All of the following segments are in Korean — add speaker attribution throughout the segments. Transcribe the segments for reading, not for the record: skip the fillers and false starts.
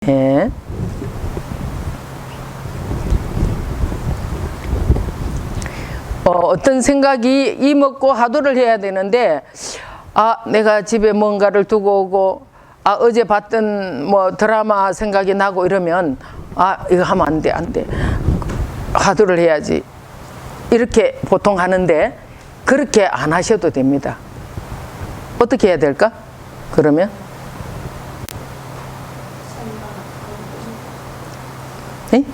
Speaker 1: 예. 어떤 생각이 이먹고 하도를 해야 되는데, 내가 집에 뭔가를 두고 오고, 어제 봤던 뭐 드라마 생각이 나고 이러면, 이거 하면 안 돼, 안 돼. 하도를 해야지. 이렇게 보통 하는데, 그렇게 안 하셔도 됩니다. 어떻게 해야 될까? 그러면? 네?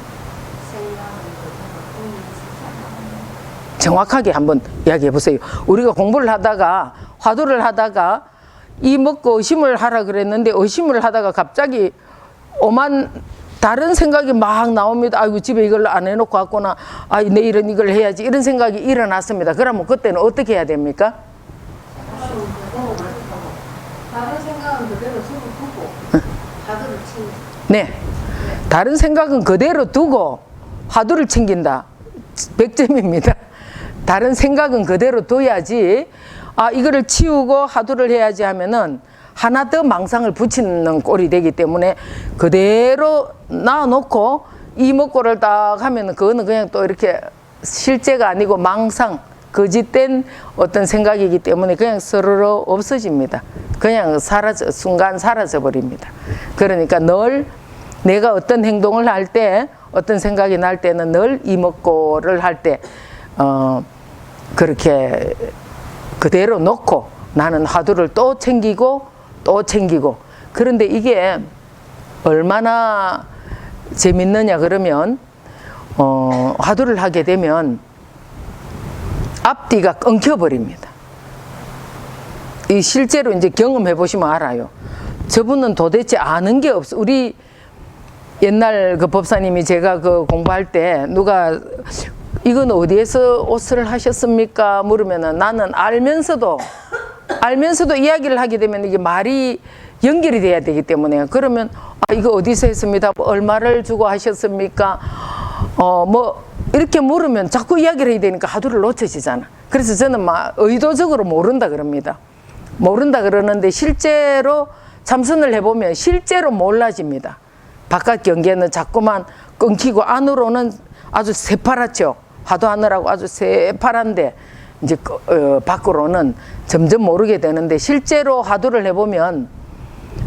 Speaker 1: 정확하게 한번 이야기해 보세요. 우리가 공부를 하다가 화두를 하다가 이 먹고 의심을 하라 그랬는데 의심을 하다가 갑자기 오만 다른 생각이 막 나옵니다. 아이고 집에 이걸 안 해놓고 왔구나. 내일은 이걸 해야지. 이런 생각이 일어났습니다. 그러면 그때는 어떻게 해야 됩니까?
Speaker 2: 다른 생각은 그대로 두고 화두를 챙겨.
Speaker 1: 네. 다른 생각은 그대로 두고 화두를 챙긴다. 100점입니다. 다른 생각은 그대로 둬야지, 이거를 치우고 화두를 해야지 하면은 하나 더 망상을 붙이는 꼴이 되기 때문에 그대로 놔놓고 이목고를 딱 하면은 그거는 그냥 또 이렇게 실제가 아니고 망상, 거짓된 어떤 생각이기 때문에 그냥 스르르 없어집니다. 그냥 순간 사라져 버립니다. 그러니까 늘 내가 어떤 행동을 할 때, 어떤 생각이 날 때는 늘 이목고를 할 때, 그렇게 그대로 놓고 나는 화두를 또 챙기고 또 챙기고. 그런데 이게 얼마나 재밌느냐 그러면, 화두를 하게 되면 앞뒤가 끊겨버립니다. 이 실제로 이제 경험해 보시면 알아요. 저분은 도대체 아는 게 없어. 우리 옛날 그 법사님이 제가 그 공부할 때 누가 이건 어디에서 옷을 하셨습니까? 물으면은 나는 알면서도 이야기를 하게 되면 이게 말이 연결이 돼야 되기 때문에 그러면 이거 어디서 했습니다. 얼마를 주고 하셨습니까? 뭐 이렇게 물으면 자꾸 이야기를 해야 되니까 하두를 놓쳐지잖아. 그래서 저는 막 의도적으로 모른다 그럽니다. 모른다 그러는데 실제로 참선을 해보면 실제로 몰라집니다. 바깥 경계는 자꾸만 끊기고 안으로는 아주 새파랗죠. 화두하느라고 아주 새파란데 이제 밖으로는 점점 모르게 되는데 실제로 화두를 해보면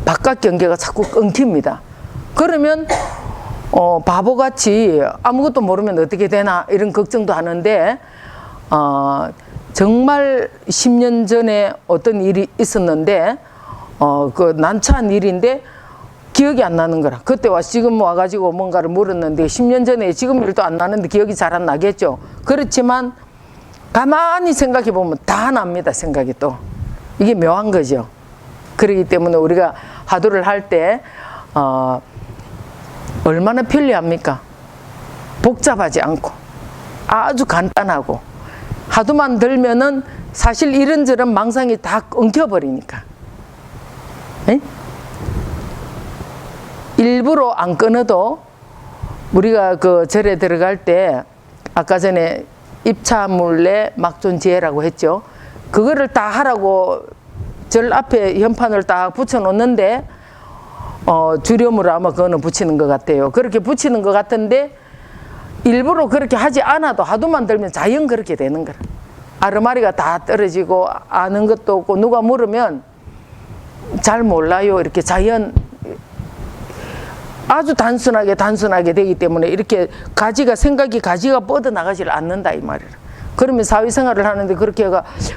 Speaker 1: 바깥 경계가 자꾸 끊깁니다. 그러면 바보같이 아무것도 모르면 어떻게 되나 이런 걱정도 하는데 정말 10년 전에 어떤 일이 있었는데 그 난처한 일인데 기억이 안 나는 거라. 그때 지금 와가지고 뭔가를 물었는데 10년 전에 지금 일도 안 나는데 기억이 잘 안 나겠죠. 그렇지만 가만히 생각해 보면 다 납니다. 생각이 또. 이게 묘한 거죠. 그렇기 때문에 우리가 화두를 할 때 얼마나 편리합니까? 복잡하지 않고 아주 간단하고 화두만 들면은 사실 이런저런 망상이 다 끊겨버리니까. 에? 일부러 안 끊어도 우리가 그 절에 들어갈 때 아까 전에 입차물내 막존지혜라고 했죠. 그거를 다 하라고 절 앞에 현판을 딱 붙여 놓는데 주렴으로 아마 그거는 붙이는 것 같아요. 그렇게 붙이는 것 같은데 일부러 그렇게 하지 않아도 하두만 들면 자연 그렇게 되는 거라. 아르마리가 다 떨어지고 아는 것도 없고 누가 물으면 잘 몰라요. 이렇게 자연 아주 단순하게 되기 때문에 이렇게 생각이 가지가 뻗어나가질 않는다 이 말이라. 그러면 사회생활을 하는데 그렇게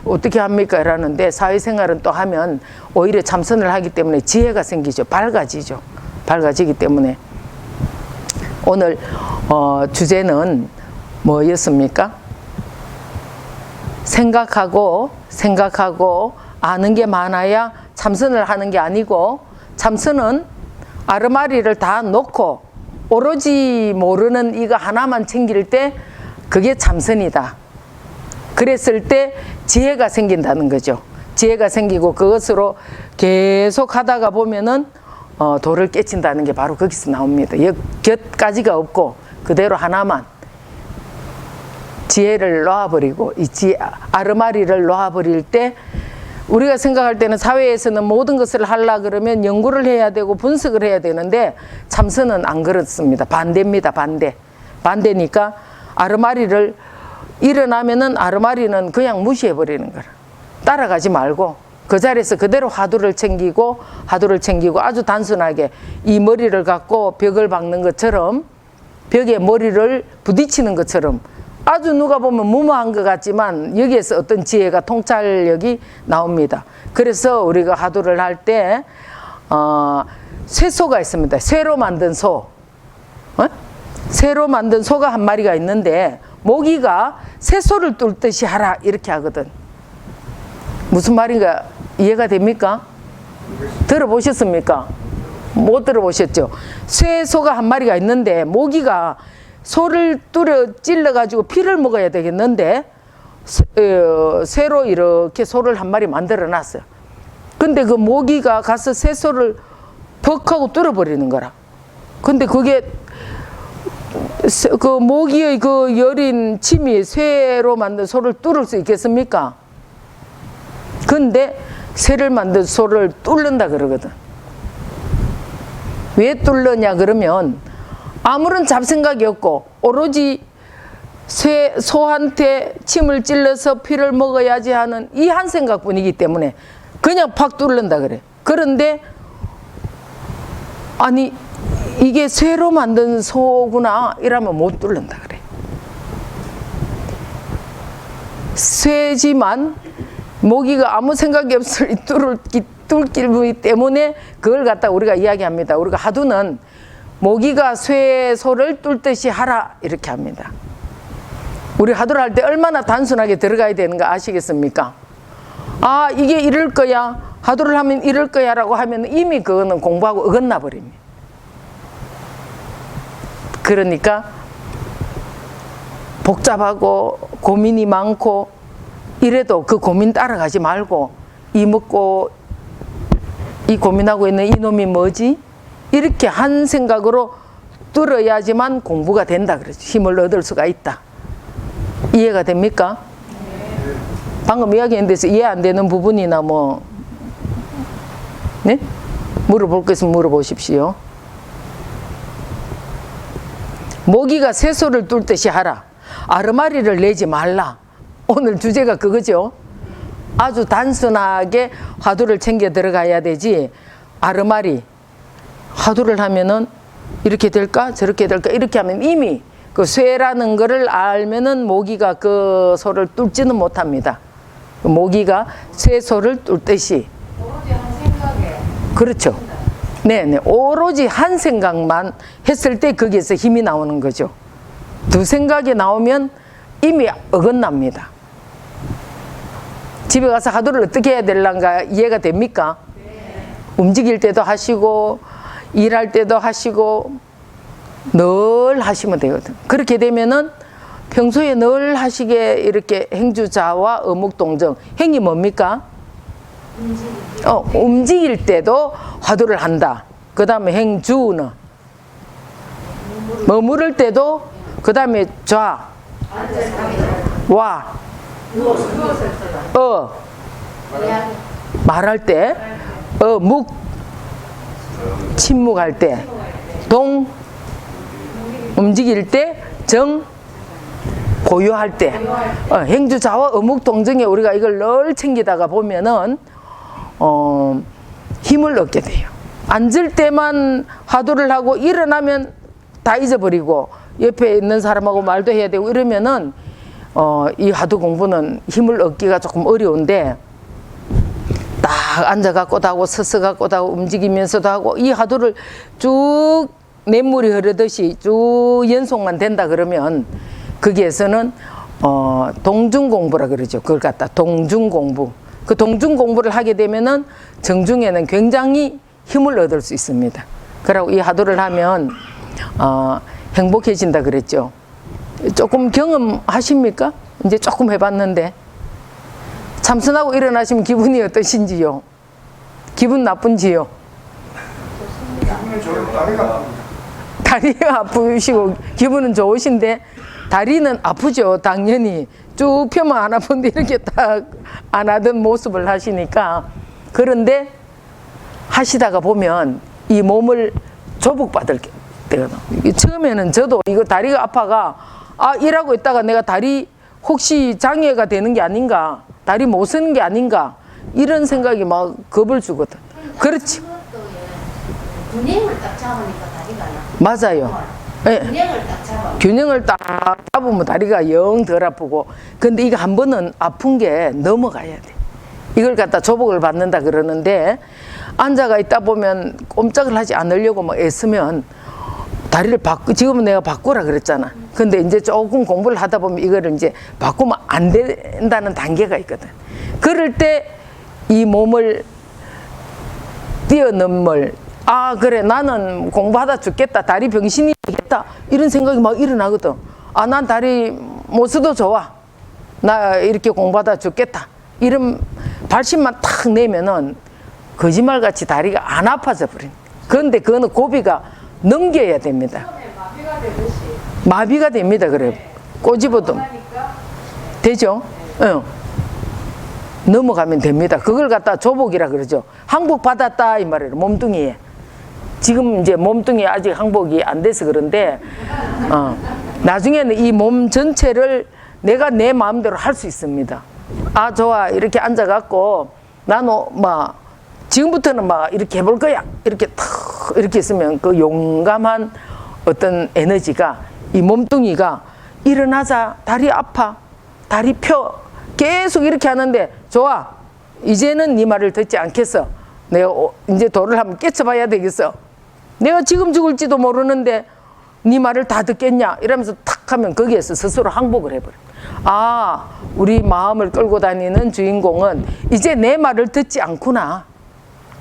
Speaker 1: 어떻게 합니까? 이러는데 사회생활은 또 하면 오히려 참선을 하기 때문에 지혜가 생기죠. 밝아지기 때문에 오늘 주제는 뭐였습니까? 생각하고 아는 게 많아야 참선을 하는 게 아니고 참선은 아르마리를 다 놓고 오로지 모르는 이거 하나만 챙길 때 그게 참선이다. 그랬을 때 지혜가 생긴다는 거죠. 지혜가 생기고 그것으로 계속 하다가 보면은 도를 깨친다는 게 바로 거기서 나옵니다. 곁가지가 없고 그대로 하나만 지혜를 놓아버리고 아르마리를 놓아버릴 때 우리가 생각할 때는 사회에서는 모든 것을 하려 그러면 연구를 해야 되고 분석을 해야 되는데 참선은 안 그렇습니다. 반대입니다. 반대니까 아르마리를 일어나면은 아르마리는 그냥 무시해버리는 거라. 따라가지 말고 그 자리에서 그대로 화두를 챙기고 아주 단순하게 이 머리를 갖고 벽을 박는 것처럼 벽에 머리를 부딪히는 것처럼 아주 누가 보면 무모한 것 같지만 여기에서 어떤 지혜가 통찰력이 나옵니다. 그래서 우리가 화두를 할 때 쇠소가 있습니다. 쇠로 만든 소. 쇠로 만든 소가 한 마리가 있는데 모기가 쇠소를 뚫듯이 하라 이렇게 하거든. 무슨 말인가 이해가 됩니까? 들어보셨습니까? 못 들어보셨죠? 쇠소가 한 마리가 있는데 모기가 소를 찔러가지고 피를 먹어야 되겠는데 쇠로 이렇게 소를 한 마리 만들어 놨어요. 근데 그 모기가 가서 쇠소를 벅 하고 뚫어버리는 거라. 근데 그게 그 모기의 그 여린 침이 쇠로 만든 소를 뚫을 수 있겠습니까? 근데 쇠를 만든 소를 뚫는다 그러거든. 왜 뚫느냐 그러면 아무런 잡생각이 없고 오로지 소한테 침을 찔러서 피를 먹어야지 하는 이 한 생각뿐이기 때문에 그냥 팍 뚫는다 그래. 그런데 아니 이게 쇠로 만든 소구나 이러면 못 뚫는다 그래. 쇠지만 모기가 아무 생각이 없을 뚫기 때문에 그걸 갖다 우리가 이야기합니다. 우리가 하두는 모기가 쇠소를 뚫듯이 하라 이렇게 합니다. 우리 하두를 할 때 얼마나 단순하게 들어가야 되는가 아시겠습니까? 아 이게 이럴 거야, 하두를 하면 이럴 거야 라고 하면 이미 그거는 공부하고 어긋나 버립니다. 그러니까 복잡하고 고민이 많고 이래도 그 고민 따라가지 말고 이 먹고 이 고민하고 있는 이놈이 뭐지? 이렇게 한 생각으로 뚫어야지만 공부가 된다 그러죠. 힘을 얻을 수가 있다. 이해가 됩니까? 방금 이야기했는데 이해 안 되는 부분이나 뭐 네? 물어볼 거 있으면 물어보십시오. 모기가 쇠소를 뚫듯이 하라. 아르마리를 내지 말라. 오늘 주제가 그거죠. 아주 단순하게 화두를 챙겨 들어가야 되지 아르마리 화두를 하면은 이렇게 될까 저렇게 될까 이렇게 하면 이미 그 쇠라는 거를 알면은 모기가 그 소를 뚫지는 못합니다. 모기가 쇠소를 뚫듯이
Speaker 2: 오로지 한 생각에
Speaker 1: 그렇죠. 네네 오로지 한 생각만 했을 때 거기에서 힘이 나오는 거죠. 두 생각이 나오면 이미 어긋납니다. 집에 가서 하두를 어떻게 해야 될란가 이해가 됩니까? 네. 움직일 때도 하시고 일할 때도 하시고 늘 하시면 되거든. 그렇게 되면은 평소에 늘 하시게 이렇게 행주자와 어묵동정 행이 뭡니까? 움직일 때도 화두를 한다. 그 다음에 행주는 머무를 때도 그 다음에 좌 와 말할 때 묵 침묵할 때 동 움직일 때 정 고요할 때 행주자와 어묵동정에 우리가 이걸 늘 챙기다가 보면은 힘을 얻게 돼요. 앉을 때만 화두를 하고 일어나면 다 잊어버리고 옆에 있는 사람하고 말도 해야 되고 이러면은 이 화두 공부는 힘을 얻기가 조금 어려운데 딱 앉아갖고도 하고 서서갖고도 하고 움직이면서도 하고 이 화두를 쭉 냇물이 흐르듯이 쭉 연속만 된다 그러면 거기에서는 동중공부라 그러죠. 그걸 갖다 동중공부. 그 동중공부를 하게 되면은 정중에는 굉장히 힘을 얻을 수 있습니다. 그리고 이 화두를 하면 행복해진다 그랬죠. 조금 경험하십니까? 이제 조금 해봤는데 참선하고 일어나시면 기분이 어떠신지요? 기분 나쁜지요?
Speaker 3: 기분은 좋아요. 다리가 아픕니다.
Speaker 1: 다리가 아프시고 기분은 좋으신데 다리는 아프죠. 당연히 쭉 펴면 안 아픈데 이렇게 딱 안 하던 모습을 하시니까. 그런데 하시다가 보면 이 몸을 조복받을 때가 나와요. 처음에는 저도 이거 다리가 아파가 일하고 있다가 내가 다리 혹시 장애가 되는 게 아닌가, 다리 못 쓰는 게 아닌가, 이런 생각이 막 겁을 주거든. 그렇지.
Speaker 2: 균형을 딱 잡으니까 다리가 나.
Speaker 1: 맞아요. 예.
Speaker 2: 균형을 딱 잡아.
Speaker 1: 균형을 딱 잡으면 다리가 영 덜 아프고. 근데 이거 한 번은 아픈 게 넘어가야 돼. 이걸 갖다 조복을 받는다 그러는데, 앉아가 있다 보면 꼼짝을 하지 않으려고 뭐 애쓰면 다리를 지금은 내가 바꾸라 그랬잖아. 근데 이제 조금 공부를 하다 보면 이거를 이제 바꾸면 안 된다는 단계가 있거든. 그럴 때 이 몸을 뛰어넘을, 그래, 나는 공부하다 죽겠다, 다리 병신이 되겠다, 이런 생각이 막 일어나거든. 난 다리 못 써도 좋아, 나 이렇게 공부하다 죽겠다, 이런 발심만 탁 내면은 거짓말같이 다리가 안 아파져 버린. 그런데 그거는 고비가 넘겨야 됩니다.
Speaker 2: 마비가 되듯이.
Speaker 1: 마비가 됩니다. 그래, 꼬집어도 되죠. 응. 넘어가면 됩니다. 그걸 갖다 조복이라 그러죠. 항복 받았다 이 말이에요. 몸뚱이에. 지금 이제 몸뚱이 아직 항복이 안 돼서 그런데, 나중에는 이 몸 전체를 내가 내 마음대로 할 수 있습니다. 좋아, 이렇게 앉아갖고 나는 막 지금부터는 막 이렇게 해볼 거야, 이렇게 탁 이렇게 있으면 그 용감한 어떤 에너지가, 이 몸뚱이가 일어나자 다리 아파, 다리 펴, 계속 이렇게 하는데, 좋아, 이제는 네 말을 듣지 않겠어, 내가 이제 도를 한번 깨쳐봐야 되겠어, 내가 지금 죽을지도 모르는데 네 말을 다 듣겠냐, 이러면서 탁 하면 거기에서 스스로 항복을 해버려. 우리 마음을 끌고 다니는 주인공은 이제 내 말을 듣지 않구나.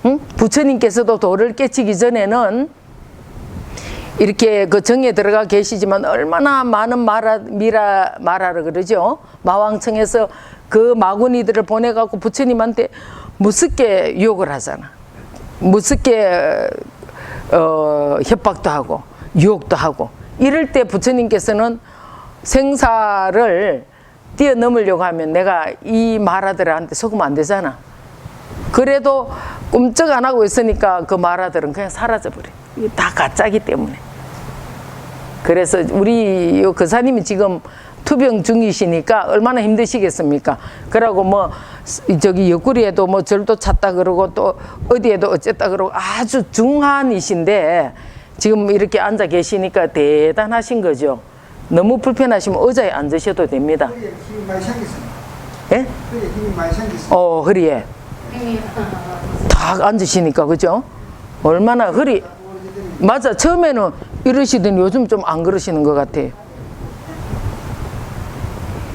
Speaker 1: 응? 부처님께서도 도를 깨치기 전에는 이렇게 그 정에 들어가 계시지만 얼마나 많은 마라를 그러죠. 마왕청에서 그 마구니들을 보내갖고 부처님한테 무섭게 유혹을 하잖아. 무섭게 협박도 하고 유혹도 하고. 이럴 때 부처님께서는 생사를 뛰어넘으려고 하면 내가 이 마라들한테 속으면 안 되잖아. 그래도 꼼짝 안 하고 있으니까 그 마라들은 그냥 사라져버려. 이게 다 가짜기 때문에. 그래서 우리 요 거사님이 지금 투병 중이시니까 얼마나 힘드시겠습니까? 그러고 뭐 저기 옆구리에도 뭐 절도 찼다 그러고 또 어디에도 어쨌다 그러고 아주 중환이신데 지금 이렇게 앉아 계시니까 대단하신 거죠. 너무 불편하시면 의자에 앉으셔도 됩니다.
Speaker 3: 허리에 힘이 많이 생겼습니다.
Speaker 1: 예?
Speaker 3: 허리에 힘이 많이 생겼습니다.
Speaker 1: 허리에 딱 앉으시니까, 그죠? 얼마나 허리. 맞아, 처음에는 이러시더니 요즘 좀 안 그러시는 것 같아요.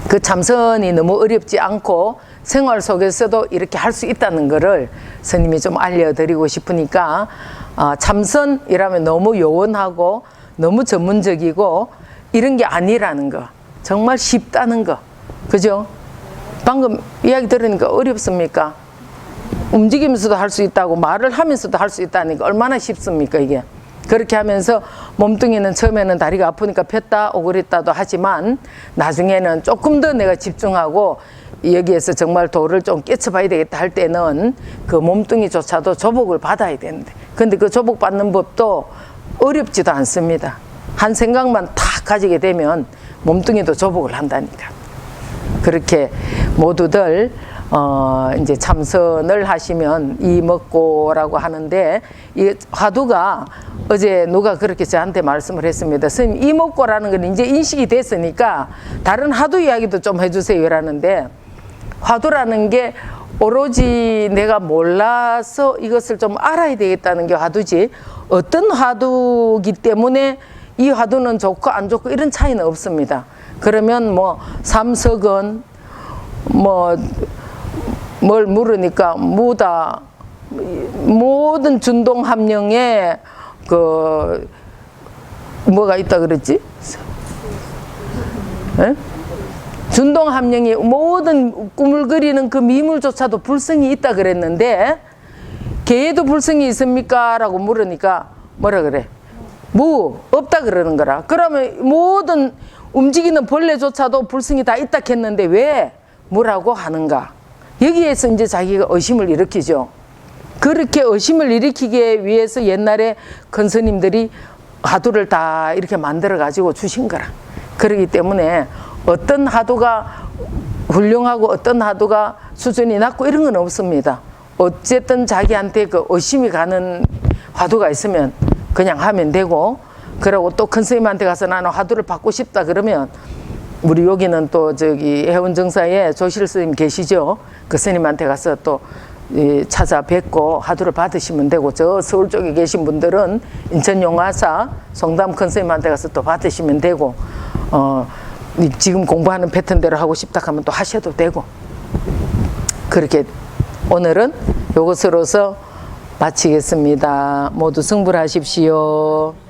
Speaker 1: 그 참선이 너무 어렵지 않고 생활 속에서도 이렇게 할 수 있다는 거를 스님이 좀 알려드리고 싶으니까, 참선이라면 너무 요원하고 너무 전문적이고 이런 게 아니라는 거, 정말 쉽다는 거, 그죠? 방금 이야기 들으니까 어렵습니까? 움직이면서도 할 수 있다고, 말을 하면서도 할 수 있다니까 얼마나 쉽습니까 이게. 그렇게 하면서 몸뚱이는 처음에는 다리가 아프니까 폈다 오그랬다도 하지만 나중에는 조금 더 내가 집중하고 여기에서 정말 도를 좀 깨쳐봐야 되겠다 할 때는 그 몸뚱이조차도 조복을 받아야 되는데, 근데 그 조복 받는 법도 어렵지도 않습니다. 한 생각만 탁 가지게 되면 몸뚱이도 조복을 한다니까. 그렇게 모두들 이제 참선을 하시면 이먹고라고 하는데, 이 화두가 어제 누가 그렇게 저한테 말씀을 했습니다. 스님, 이먹고라는 건 이제 인식이 됐으니까 다른 화두 이야기도 좀 해주세요 라는데, 화두라는 게 오로지 내가 몰라서 이것을 좀 알아야 되겠다는 게 화두지, 어떤 화두기 때문에 이 화두는 좋고 안 좋고 이런 차이는 없습니다. 그러면 뭐 삼석은 뭐 뭘 물으니까 무다, 모든 준동 함령에 그 뭐가 있다 그랬지? 에? 준동 함령이 모든 꿈을 그리는 그 미물조차도 불성이 있다 그랬는데 개에도 불성이 있습니까? 라고 물으니까 뭐라 그래? 뭐 없다 그러는 거라. 그러면 모든 움직이는 벌레조차도 불성이 다 있다 했는데 왜 뭐라고 하는가? 여기에서 이제 자기가 의심을 일으키죠. 그렇게 의심을 일으키기 위해서 옛날에 큰 스님들이 화두를 다 이렇게 만들어 가지고 주신 거라. 그렇기 때문에 어떤 화두가 훌륭하고 어떤 화두가 수준이 낮고 이런 건 없습니다. 어쨌든 자기한테 그 의심이 가는 화두가 있으면 그냥 하면 되고, 그러고 또 큰 스님한테 가서 나는 화두를 받고 싶다 그러면 우리 여기는 또 저기 해운정사에 조실 스님 계시죠. 그 스님한테 가서 또 찾아뵙고 화두를 받으시면 되고, 저 서울 쪽에 계신 분들은 인천 용화사 송담 큰 스님한테 가서 또 받으시면 되고, 지금 공부하는 패턴대로 하고 싶다 하면 또 하셔도 되고, 그렇게 오늘은 요것으로서 마치겠습니다. 모두 승불하십시오.